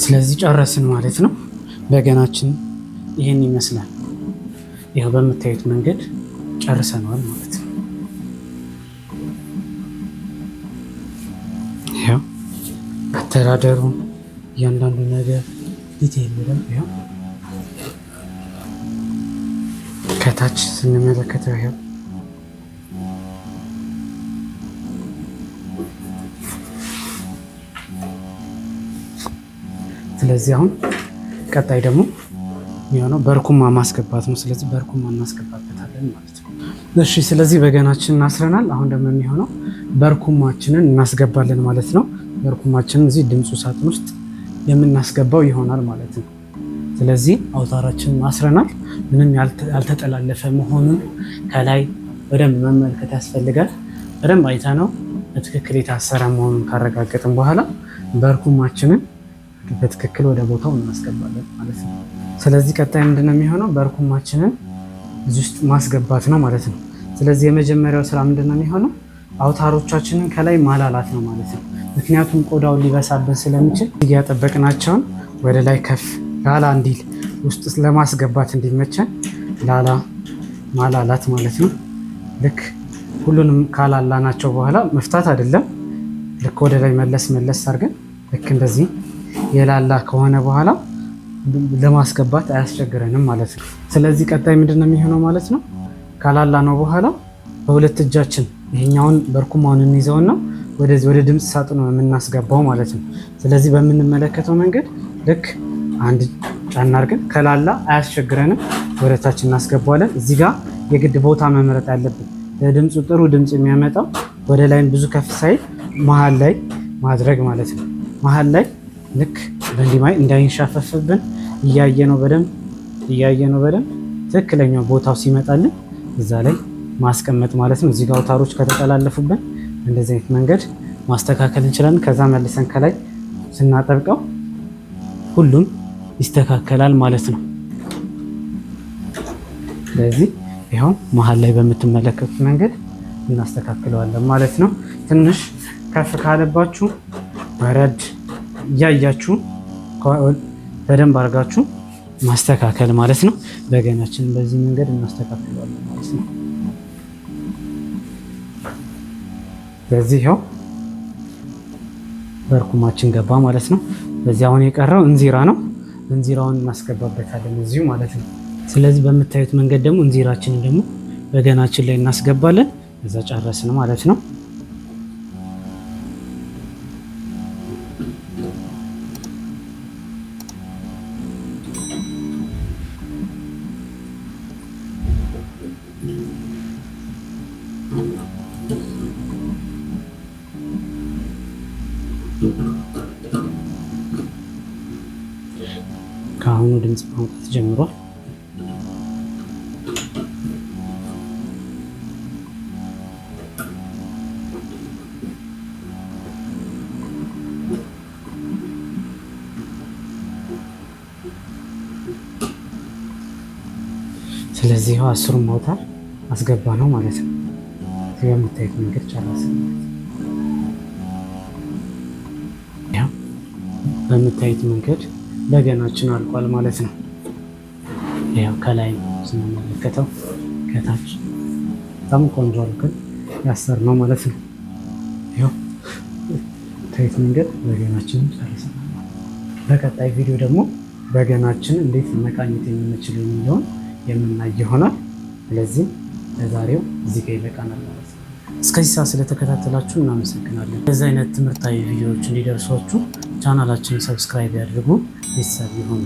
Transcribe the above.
ስለዚህ ጨረስን ማለት ነው። በገናችን ይህን ይመስላል። ይኸው በምታዩት መንገድ ጨርሰነዋል ማለት ነው። ይኸው አተዳደሩ እያንዳንዱ ነገር ዲቴይል ነው። ይኸው ከታች ስንመለከተው ይኸው ስለዚህ አሁን ቀጣይ ደግሞ የሚሆነው በርኩማ ማስገባት ነው። ስለዚህ በርኩማ እናስገባበታለን ማለት ነው። እሺ፣ ስለዚህ በገናችንን አስረናል። አሁን ደግሞ የሚሆነው በርኩማችንን እናስገባለን ማለት ነው። በርኩማችንን እዚህ ድምፁ ሳጥን ውስጥ የምናስገባው ይሆናል ማለት ነው። ስለዚህ አውታራችንን አስረናል። ምንም ያልተጠላለፈ መሆኑን ከላይ በደንብ መመልከት ያስፈልጋል። በደንብ አይተነው በትክክል የታሰረ መሆኑን ካረጋገጥን በኋላ በርኩማችንን በትክክል ወደ ቦታው እናስገባለን ማለት ነው። ስለዚህ ቀጣይ ምንድነው የሚሆነው? በርኩማችንን እዚህ ውስጥ ማስገባት ነው ማለት ነው። ስለዚህ የመጀመሪያው ስራ ምንድነው የሚሆነው? አውታሮቻችንን ከላይ ማላላት ነው ማለት ነው። ምክንያቱም ቆዳውን ሊበሳብን ስለሚችል ያጠበቅናቸውን ወደ ላይ ከፍ ላላ እንዲል ውስጥ ለማስገባት እንዲመቸን ላላ ማላላት ማለት ነው። ልክ ሁሉንም ካላላናቸው በኋላ መፍታት አይደለም፣ ልክ ወደ ላይ መለስ መለስ አድርገን ልክ እንደዚህ የላላ ከሆነ በኋላ ለማስገባት አያስቸግረንም ማለት ነው። ስለዚህ ቀጣይ ምንድነው የሚሆነው ማለት ነው? ካላላ ነው በኋላ በሁለት እጃችን ይሄኛውን በርኩማውን እንይዘውና ወደዚህ ወደ ድምፅ ሳጥኑ የምናስገባው ማለት ነው። ስለዚህ በምንመለከተው መንገድ ልክ አንድ ጫና አድርገን ከላላ አያስቸግረንም፣ ወደታች እናስገባዋለን። እዚህ ጋር የግድ ቦታ መምረጥ አለብን። ለድምፁ ጥሩ ድምፅ የሚያመጣው ወደ ላይም ብዙ ከፍ ሳይል መሀል ላይ ማድረግ ማለት ነው። መሀል ላይ ልክ በእንዲማይ እንዳይንሻፈፍብን እያየ ነው በደንብ ትክክለኛው ቦታው ሲመጣልን እዛ ላይ ማስቀመጥ ማለት ነው። እዚህ ጋር አውታሮች ከተጠላለፉብን እንደዚህ አይነት መንገድ ማስተካከል እንችላለን። ከዛ መልሰን ከላይ ስናጠብቀው ሁሉም ይስተካከላል ማለት ነው። ስለዚህ ይኸው መሀል ላይ በምትመለከቱት መንገድ እናስተካክለዋለን ማለት ነው። ትንሽ ከፍ ካለባችሁ ወረድ እያያችሁ በደንብ አድርጋችሁ ማስተካከል ማለት ነው። በገናችን በዚህ መንገድ እናስተካክለዋለን ማለት ነው። በዚህ ይኸው በርኩማችን ገባ ማለት ነው። በዚህ አሁን የቀረው እንዚራ ነው። እንዚራውን እናስገባበታለን እዚሁ ማለት ነው። ስለዚህ በምታዩት መንገድ ደግሞ እንዚራችንን ደግሞ በገናችን ላይ እናስገባለን። እዛ ጨረስን ማለት ነው። ከአሁኑ ድምፅ ማውጣት ጀምሯል። ስለዚህ አስሩን አውታር አስገባ ነው ማለት ነው። የምታዩት መንገድ ጨረሰ። በምታዩት መንገድ በገናችን አልቋል ማለት ነው። ያው ከላይ ስንመለከተው ከታች በጣም ቆንጆ አልከን ያሰርነው ማለት ነው። ያው ታይት መንገድ በገናችን ጨርሰናል። በቀጣይ ቪዲዮ ደግሞ በገናችን እንዴት መቃኘት የምንችል የሚለውን የምናይ ይሆናል። ስለዚህ ለዛሬው እዚህ ጋር ይበቃናል ማለት ነው። እስከዚህ ሰዓት ስለተከታተላችሁ እናመሰግናለን። በዚህ አይነት ትምህርታዊ ቪዲዮዎች እንዲደርሷችሁ ቻናላችንን ሰብስክራይብ ያድርጉ፣ ቤተሰብ ይሁኑ።